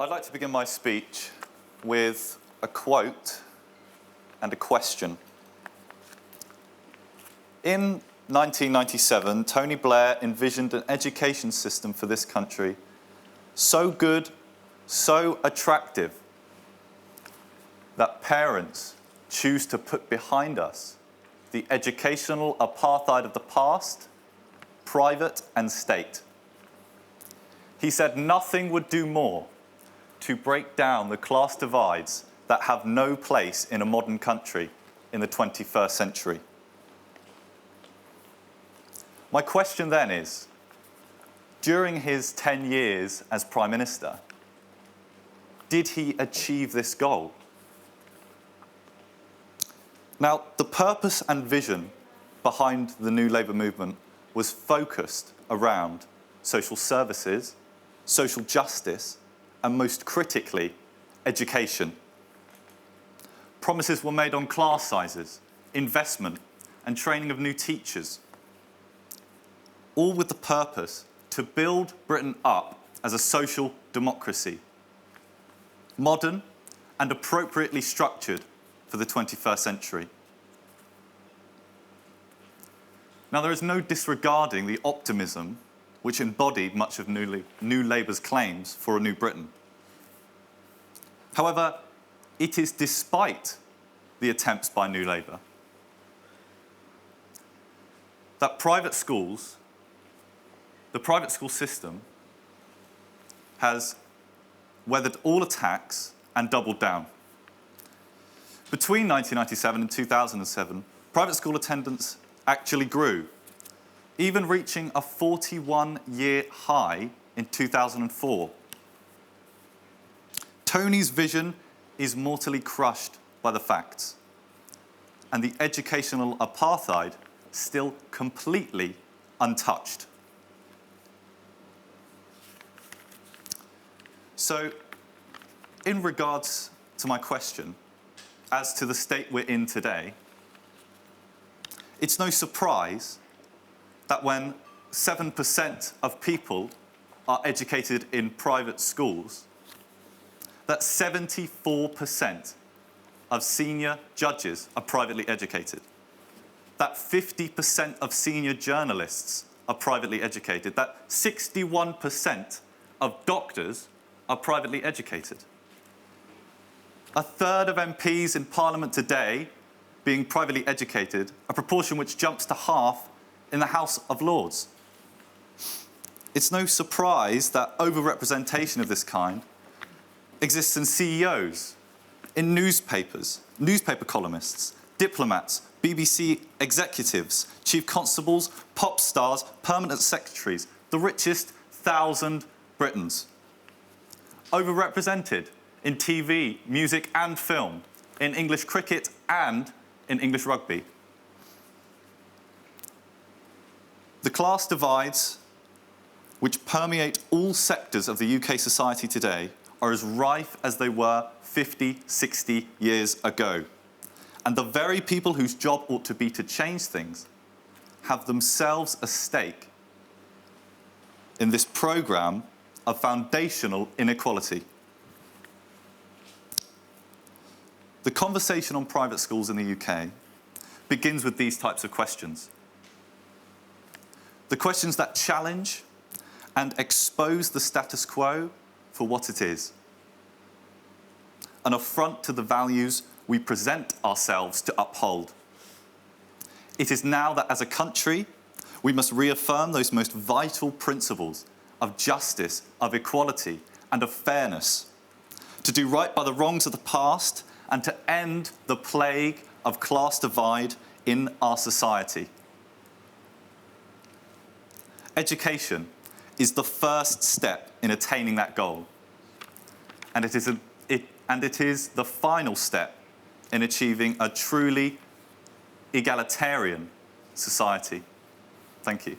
I'd like to begin my speech with a quote and a question. In 1997, Tony Blair envisioned an education system for this country so good, so attractive, that parents choose to put behind us the educational apartheid of the past, private and state. He said nothing would do more to break down the class divides that have no place in a modern country in the 21st century. My question then is, during his 10 years as Prime Minister, did he achieve this goal? Now, the purpose and vision behind the New Labour movement was focused around social services, social justice, and most critically, education. Promises were made on class sizes, investment, and training of new teachers, all with the purpose to build Britain up as a social democracy, modern and appropriately structured for the 21st century. Now, there is no disregarding the optimism which embodied much of New Labour's claims for a new Britain. However, it is despite the attempts by New Labour that the private school system has weathered all attacks and doubled down. Between 1997 and 2007, private school attendance actually grew, even reaching a 41-year high in 2004. Tony's vision is mortally crushed by the facts, and the educational apartheid still completely untouched. So, in regards to my question as to the state we're in today, it's no surprise that when 7% of people are educated in private schools, that 74% of senior judges are privately educated, that 50% of senior journalists are privately educated, that 61% of doctors are privately educated. A third of MPs in Parliament today being privately educated, a proportion which jumps to half in the House of Lords. It's no surprise that overrepresentation of this kind exists in CEOs, in newspapers, newspaper columnists, diplomats, BBC executives, chief constables, pop stars, permanent secretaries, the richest 1,000 Britons. Overrepresented in TV, music and film, in English cricket and in English rugby. The class divides which permeate all sectors of the UK society today are as rife as they were 50, 60 years ago. And the very people whose job ought to be to change things have themselves a stake in this programme of foundational inequality. The conversation on private schools in the UK begins with these types of questions. The questions that challenge and expose the status quo for what it is. An affront to the values we present ourselves to uphold. It is now that as a country, we must reaffirm those most vital principles of justice, of equality, and of fairness, to do right by the wrongs of the past and to end the plague of class divide in our society. Education is the first step in attaining that goal, and it is the final step in achieving a truly egalitarian society. Thank you.